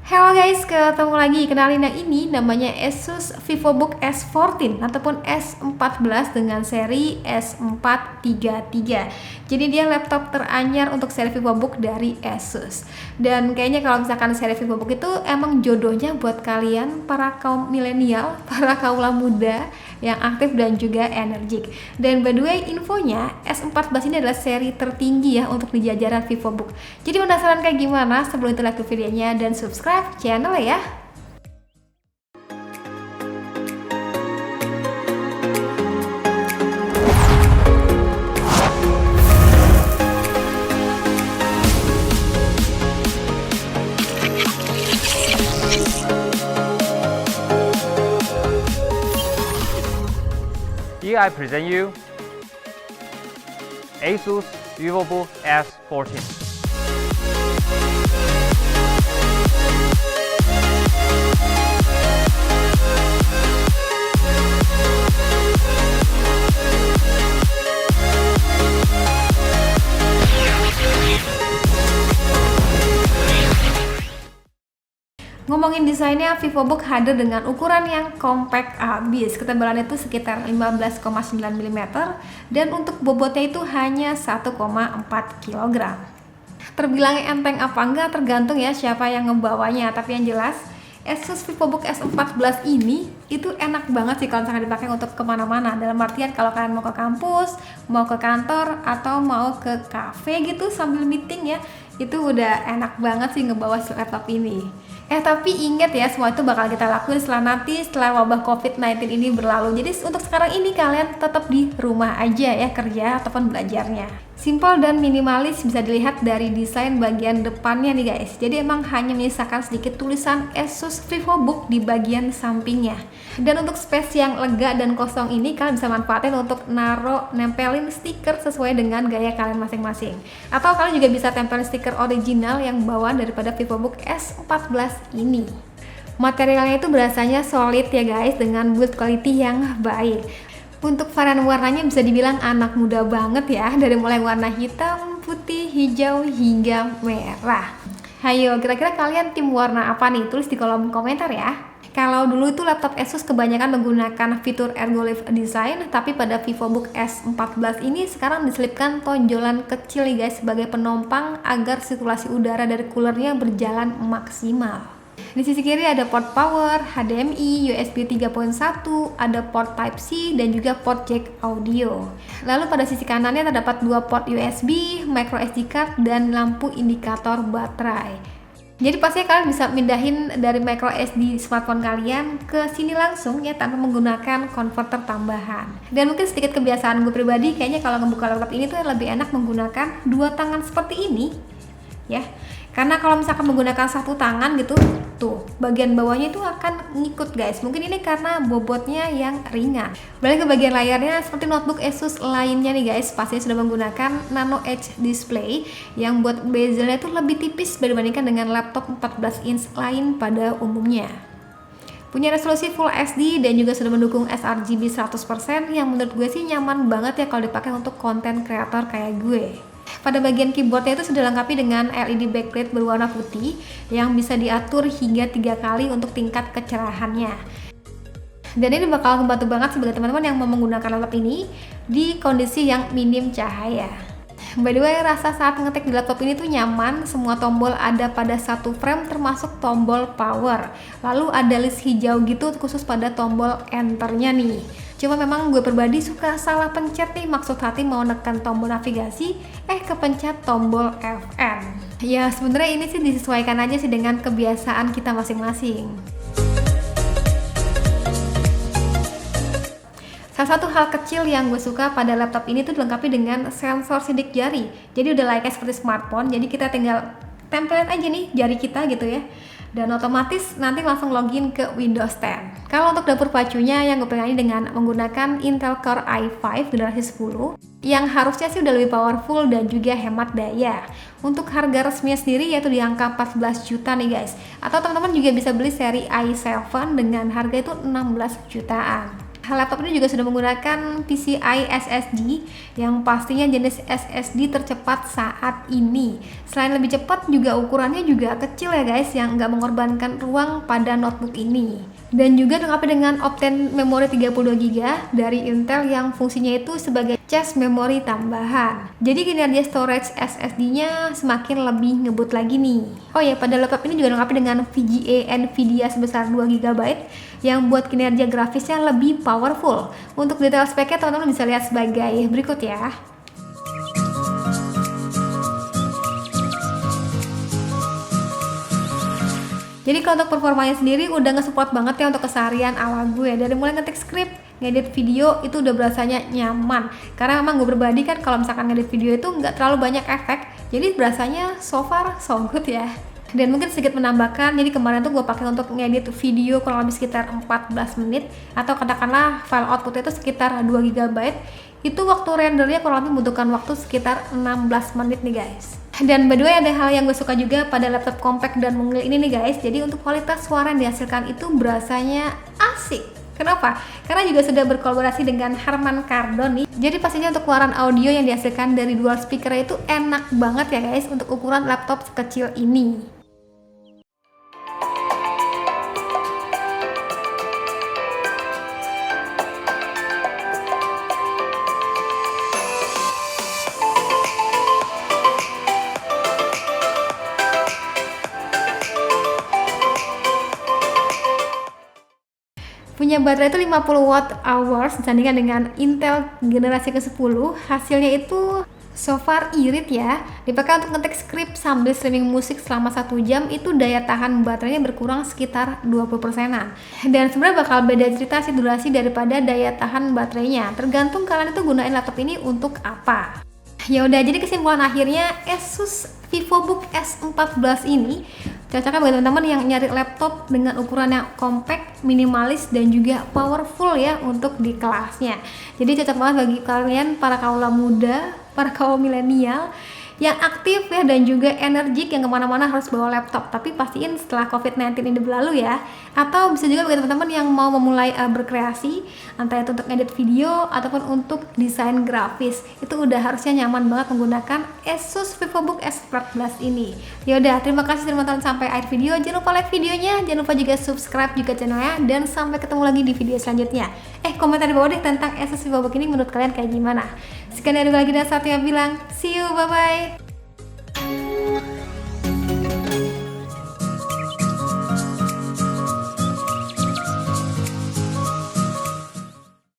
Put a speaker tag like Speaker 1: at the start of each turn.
Speaker 1: Halo guys, ketemu lagi. Kenalin, yang ini namanya Asus VivoBook S14 ataupun S14 dengan seri S433. Jadi dia laptop teranyar untuk seri VivoBook dari Asus. Dan kayaknya kalau misalkan seri VivoBook itu emang jodohnya buat kalian para kaum milenial, para kaum muda yang aktif dan juga energik. Dan by the way, infonya S14 ini adalah seri tertinggi ya untuk di jajaran VivoBook. Jadi penasaran kayak gimana? Sebelum itu like videonya dan subscribe channel ya.
Speaker 2: Here I present you Asus VivoBook S14.
Speaker 1: Ngomongin desainnya, VivoBook hadir dengan ukuran yang compact abis. Ketebalannya itu sekitar 15,9 mm dan untuk bobotnya itu hanya 1,4 kg. Terbilang enteng apa enggak tergantung ya siapa yang ngebawanya, tapi yang jelas Asus VivoBook S14 ini itu enak banget sih kalau misalkan dipakai untuk kemana-mana. Dalam artian kalau kalian mau ke kampus, mau ke kantor, atau mau ke cafe gitu sambil meeting ya, itu udah enak banget sih ngebawa laptop ini. Tapi ingat ya, semua itu bakal kita lakuin setelah wabah COVID-19 ini berlalu. Jadi untuk sekarang ini kalian tetap di rumah aja ya, kerja ataupun belajarnya. Simple dan minimalis bisa dilihat dari desain bagian depannya nih guys. Jadi emang hanya menyisakan sedikit tulisan Asus VivoBook di bagian sampingnya. Dan untuk space yang lega dan kosong ini kalian bisa manfaatin untuk nempelin stiker sesuai dengan gaya kalian masing-masing. Atau kalian juga bisa tempelin stiker original yang bawaan daripada VivoBook S14 ini. Materialnya itu berasanya solid ya guys, dengan build quality yang baik. Untuk varian warnanya bisa dibilang anak muda banget ya, dari mulai warna hitam, putih, hijau, hingga merah. Hayo, kira-kira kalian tim warna apa nih? Tulis di kolom komentar ya. Kalau dulu itu laptop Asus kebanyakan menggunakan fitur Ergolift Design, tapi pada VivoBook S14 ini sekarang diselipkan tonjolan kecil nih guys sebagai penopang agar sirkulasi udara dari coolernya berjalan maksimal. Di sisi kiri ada port power, HDMI, USB 3.1, ada port Type-C dan juga port jack audio. Lalu pada sisi kanannya terdapat dua port USB, micro SD card, dan lampu indikator baterai. Jadi pastinya kalian bisa pindahin dari micro SD smartphone kalian ke sini langsung ya, tanpa menggunakan converter tambahan. Dan mungkin sedikit kebiasaan gue pribadi, kayaknya kalau ngebuka laptop ini tuh lebih enak menggunakan dua tangan seperti ini ya. Karena kalau misalkan menggunakan satu tangan gitu, tuh bagian bawahnya itu akan ngikut guys. Mungkin ini karena bobotnya yang ringan. Balik ke bagian layarnya, seperti notebook Asus lainnya nih guys, pastinya sudah menggunakan Nano Edge display yang buat bezelnya itu lebih tipis dibandingkan dengan laptop 14 inch lain pada umumnya. Punya resolusi Full HD dan juga sudah mendukung sRGB 100% yang menurut gue sih nyaman banget ya kalau dipakai untuk konten kreator kayak gue. Pada bagian keyboardnya itu sudah dilengkapi dengan LED backlight berwarna putih yang bisa diatur hingga 3 kali untuk tingkat kecerahannya. Dan ini bakal membantu banget sebagai teman-teman yang mau menggunakan laptop ini di kondisi yang minim cahaya. By the way, rasa saat ngetik di laptop ini tuh nyaman. Semua tombol ada pada satu frame termasuk tombol power. Lalu ada list hijau gitu khusus pada tombol enternya nih. Cuma memang gue pribadi suka salah pencet nih, maksud hati mau nekan tombol navigasi, kepencet tombol FN. Ya sebenarnya ini sih disesuaikan aja sih dengan kebiasaan kita masing-masing. Salah satu hal kecil yang gue suka pada laptop ini tuh dilengkapi dengan sensor sidik jari. Jadi udah layaknya seperti smartphone, jadi kita tinggal tempelin aja nih jari kita gitu ya. Dan otomatis nanti langsung login ke Windows 10. Kalau untuk dapur pacunya yang gue pengen dengan menggunakan Intel Core i5 generasi 10 yang harusnya sih udah lebih powerful dan juga hemat daya. Untuk harga resminya sendiri yaitu di angka 14 juta nih guys. Atau teman-teman juga bisa beli seri i7 dengan harga itu 16 jutaan. Laptop ini juga sudah menggunakan PCI SSD yang pastinya jenis SSD tercepat saat ini. Selain lebih cepat, juga ukurannya juga kecil ya guys, yang nggak mengorbankan ruang pada notebook ini. Dan juga dilengkapi dengan Optane memori 32GB dari Intel yang fungsinya itu sebagai cache memori tambahan. Jadi kinerja storage SSD-nya semakin lebih ngebut lagi nih. Oh ya, pada laptop ini juga dilengkapi dengan VGA Nvidia sebesar 2GB yang buat kinerja grafisnya lebih powerful. Untuk detail speknya teman-teman bisa lihat sebagai berikut ya. Jadi kalau untuk performanya sendiri udah nge-support banget ya untuk keseharian ala gue. Dari mulai ngetik skrip, ngedit video itu udah berasanya nyaman. Karena memang gue pribadi kan kalau misalkan ngedit video itu nggak terlalu banyak efek, jadi berasanya so far so good ya. Dan mungkin sedikit menambahkan, jadi kemarin tuh gue pakai untuk ngedit video kurang lebih sekitar 14 menit, atau katakanlah file output itu sekitar 2GB. Itu waktu rendernya kurang lebih membutuhkan waktu sekitar 16 menit nih guys. Dan by the way, ada hal yang gue suka juga pada laptop compact dan mungil ini nih guys. Jadi untuk kualitas suara yang dihasilkan itu berasanya asik. Kenapa? Karena juga sudah berkolaborasi dengan Harman Kardon nih. Jadi pastinya untuk keluaran audio yang dihasilkan dari dual speaker itu enak banget ya guys untuk ukuran laptop sekecil ini. Punya baterai itu 50 watt hours disandingkan dengan Intel generasi ke-10. Hasilnya itu so far irit ya. Dipakai untuk ngetik skrip sambil streaming musik selama 1 jam, itu daya tahan baterainya berkurang sekitar 20%-an. Dan sebenarnya bakal beda cerita sih durasi daripada daya tahan baterainya. Tergantung kalian itu gunain laptop ini untuk apa. Ya udah, jadi kesimpulan akhirnya Asus VivoBook S14 ini cocoknya bagi teman-teman yang nyari laptop dengan ukuran yang compact, minimalis, dan juga powerful ya untuk di kelasnya. Jadi cocok banget bagi kalian para kaula muda, para kaum milenial yang aktif ya dan juga energik yang kemana-mana harus bawa laptop. Tapi pastiin setelah COVID-19 ini berlalu ya. Atau bisa juga bagi teman-teman yang mau memulai berkreasi, entah itu untuk edit video ataupun untuk desain grafis. Itu udah harusnya nyaman banget menggunakan Asus VivoBook S14 ini. Ya udah, terima kasih sudah menonton sampai akhir video. Jangan lupa like videonya, jangan lupa juga subscribe juga channelnya, dan sampai ketemu lagi di video selanjutnya. Komentar di bawah deh tentang Asus VivoBook ini menurut kalian kayak gimana. Sekian dari gue lagi dan satu yang bilang, see you, bye-bye.